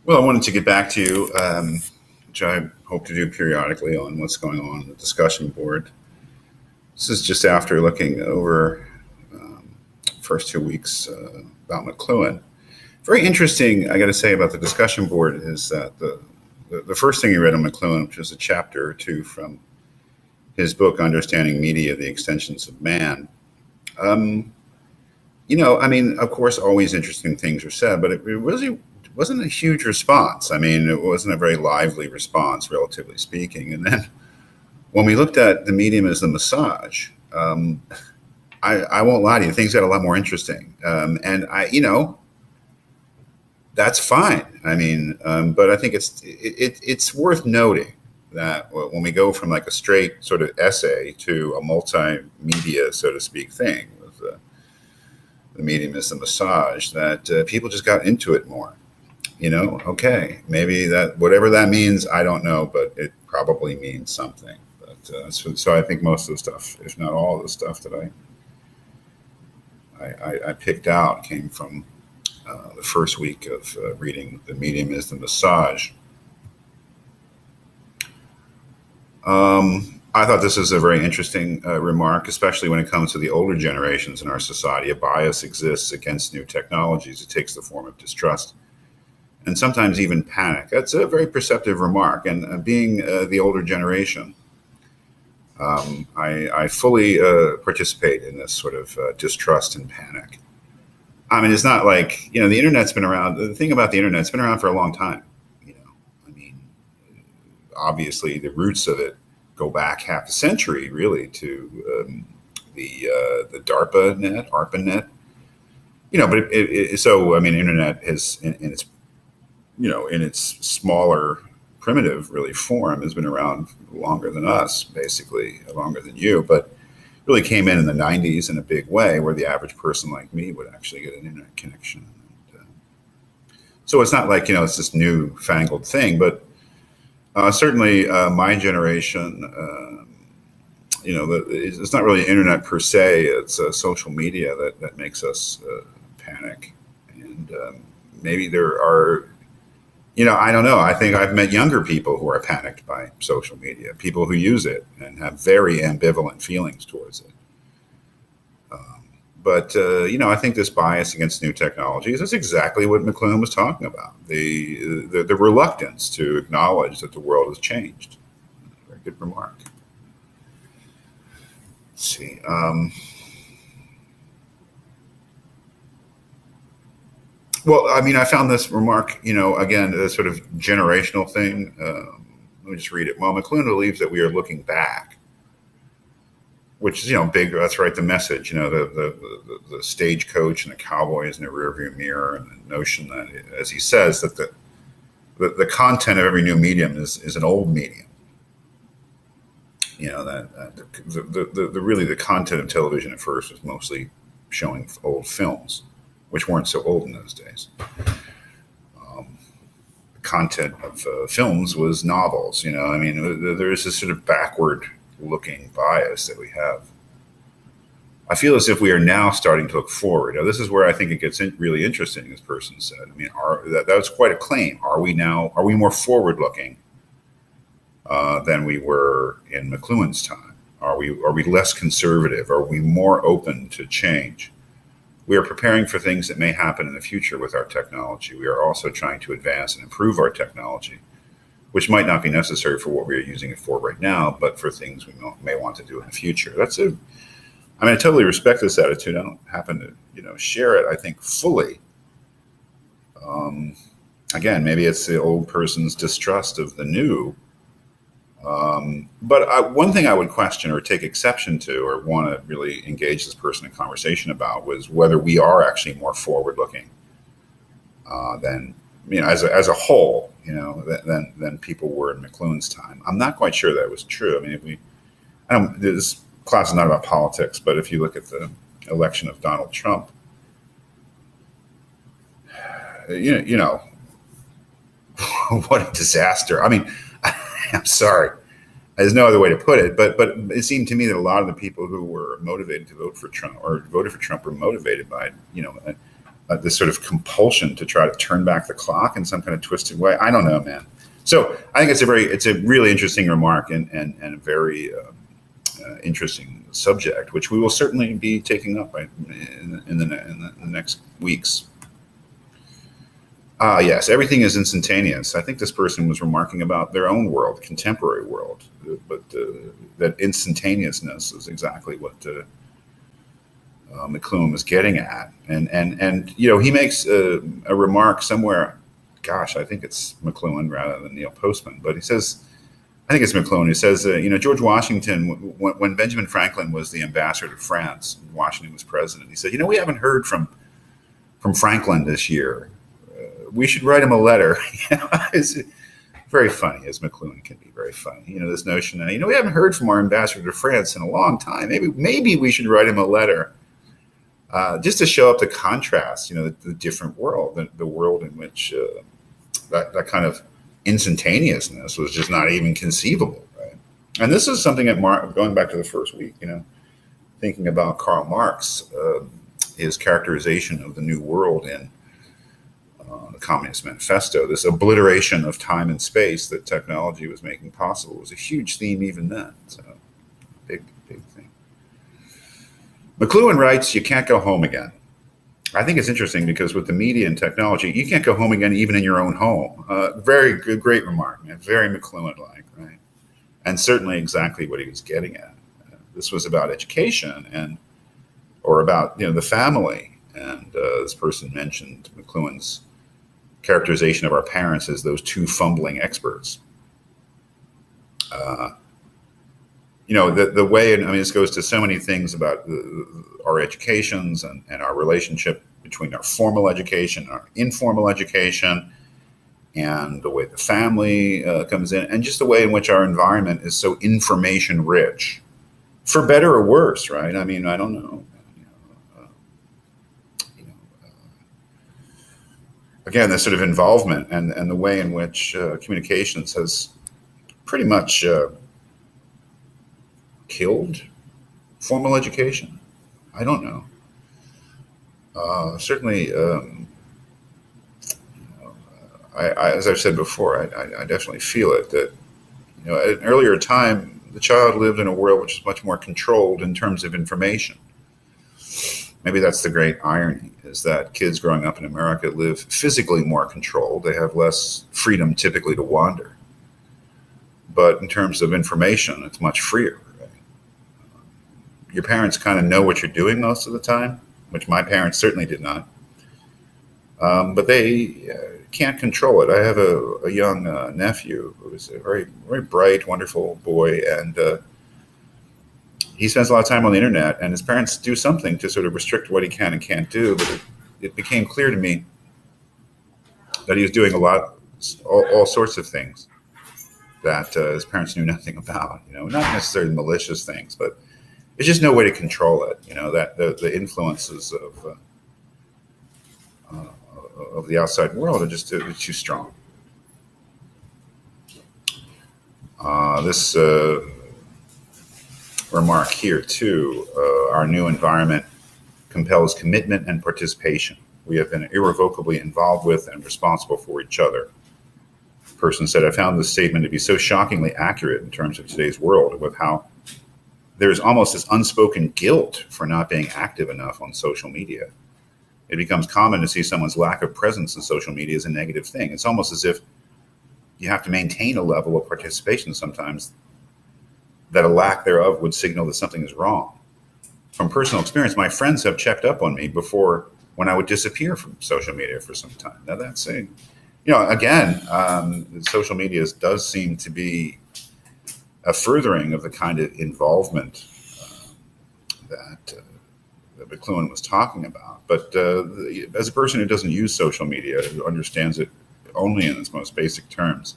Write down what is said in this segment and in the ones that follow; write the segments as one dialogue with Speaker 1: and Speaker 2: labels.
Speaker 1: Well, I wanted to get back to you, which I hope to do periodically, on what's going on in the discussion board. This is just after looking over first 2 weeks about McLuhan. Very interesting, I got to say, about the discussion board is that the first thing you read on McLuhan, which was a chapter or two from his book, Understanding Media, The Extensions of Man. I mean, of course, always interesting things are said, but it really wasn't a huge response. I mean, it wasn't a very lively response, relatively speaking. And then when we looked at the medium as the massage, I won't lie to you, things got a lot more interesting. And that's fine. I mean, but I think it's worth noting that when we go from like a straight sort of essay to a multimedia, so to speak, thing with the medium is the massage, that people just got into it more. Okay, maybe that, whatever that means, I don't know, but it probably means something. But so I think most of the stuff, if not all of the stuff that I picked out, came from the first week of reading The Medium is the Massage. I thought this is a very interesting remark, especially when it comes to the older generations in our society. A bias exists against new technologies. It takes the form of distrust and sometimes even panic. That's a very perceptive remark. And being the older generation, I fully participate in this sort of distrust and panic. I mean, it's not like, the internet's been around. The thing about the internet, it's been around for a long time. I mean, obviously the roots of it go back half a century, really, to the DARPA net, ARPANET. But so I mean, internet has in its in its smaller, primitive, really, form, has been around longer than us, basically longer than you, but really came in the 90s in a big way, where the average person like me would actually get an internet connection. So it's not like, it's this newfangled thing, but certainly my generation, it's not really internet per se, it's social media that makes us panic. And maybe there are, I don't know. I think I've met younger people who are panicked by social media, people who use it and have very ambivalent feelings towards it. But I think this bias against new technologies is exactly what McLuhan was talking about. The reluctance to acknowledge that the world has changed. Very good remark. Let's see. Well, I mean, I found this remark, again, a sort of generational thing. Let me just read it. Well, McLuhan believes that we are looking back, which is, big. That's right. The message, the stagecoach and the cowboys in the rearview mirror, and the notion that, as he says, that the content of every new medium is an old medium. Really the content of television at first was mostly showing old films, which weren't so old in those days. The content of films was novels. There is this sort of backward-looking bias that we have. I feel as if we are now starting to look forward. Now, this is where I think it gets really interesting, this person said. I mean, that was quite a claim. Are we more forward-looking than we were in McLuhan's time? Are we less conservative? Are we more open to change? We are preparing for things that may happen in the future with our technology. We are also trying to advance and improve our technology, which might not be necessary for what we are using it for right now, but for things we may want to do in the future. I totally respect this attitude. I don't happen to, share it, I think, fully. Again, maybe it's the old person's distrust of the new. But one thing I would question or take exception to, or want to really engage this person in conversation about, was whether we are actually more forward-looking than, as a whole, than people were in McLuhan's time. I'm not quite sure that was true. I mean, this class is not about politics, but if you look at the election of Donald Trump, what a disaster. I mean, I'm sorry. There's no other way to put it, but it seemed to me that a lot of the people who were motivated to vote for Trump or voted for Trump were motivated by, this sort of compulsion to try to turn back the clock in some kind of twisted way. I don't know, man. So I think it's a really interesting remark and a very interesting subject, which we will certainly be taking up in the next weeks. Yes, everything is instantaneous. I think this person was remarking about their own world, contemporary world, but that instantaneousness is exactly what McLuhan was getting at. And he makes a remark somewhere. Gosh, I think it's McLuhan rather than Neil Postman, but he says, I think it's McLuhan who says, George Washington, when Benjamin Franklin was the ambassador to France, Washington was president, he said, we haven't heard from Franklin this year. We should write him a letter. It's very funny, as McLuhan can be very funny. This notion that, we haven't heard from our ambassador to France in a long time. Maybe we should write him a letter just to show up the contrast, the different world, the world in which that kind of instantaneousness was just not even conceivable, right? And this is something that going back to the first week, thinking about Karl Marx, his characterization of the new world in the Communist Manifesto, this obliteration of time and space that technology was making possible was a huge theme even then. So big thing. McLuhan writes, you can't go home again. I think it's interesting because with the media and technology, you can't go home again even in your own home. Very good, great remark, man. Very McLuhan-like, right? And certainly exactly what he was getting at. This was about education or about the family. And this person mentioned McLuhan's characterization of our parents as those two fumbling experts. The way, this goes to so many things about our educations and our relationship between our formal education and our informal education, and the way the family comes in, and just the way in which our environment is so information rich, for better or worse, right? I don't know. Again, this sort of involvement and the way in which communications has pretty much killed formal education. I don't know. Certainly, as I've said before, I definitely feel it that at an earlier time, the child lived in a world which is much more controlled in terms of information. Maybe that's the great irony, is that kids growing up in America live physically more controlled. They have less freedom typically to wander. But in terms of information, it's much freer. Right? Your parents kind of know what you're doing most of the time, which my parents certainly did not. But they can't control it. I have a young nephew who is a very, very bright, wonderful boy, and he spends a lot of time on the internet, and his parents do something to sort of restrict what he can and can't do. But it became clear to me that he was doing all sorts of things that his parents knew nothing about. Not necessarily malicious things, but there's just no way to control it. That the influences of the outside world are just too strong. This remark here too, our new environment compels commitment and participation. We have been irrevocably involved with and responsible for each other. The person said, I found this statement to be so shockingly accurate in terms of today's world, with how there's almost this unspoken guilt for not being active enough on social media. It becomes common to see someone's lack of presence in social media as a negative thing. It's almost as if you have to maintain a level of participation sometimes that a lack thereof would signal that something is wrong. From personal experience, my friends have checked up on me before when I would disappear from social media for some time. Now that's saying, again, social media does seem to be a furthering of the kind of involvement that McLuhan was talking about. But as a person who doesn't use social media, who understands it only in its most basic terms,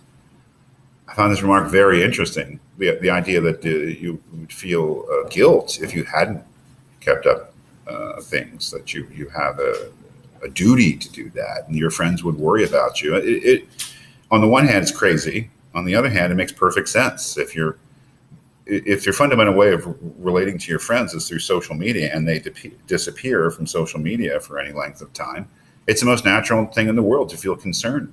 Speaker 1: I found this remark very interesting. The idea that you would feel guilt if you hadn't kept up things, that you have a duty to do that, and your friends would worry about you. It on the one hand, it's crazy. On the other hand, it makes perfect sense. If your fundamental way of relating to your friends is through social media, and they disappear from social media for any length of time, It's the most natural thing in the world to feel concern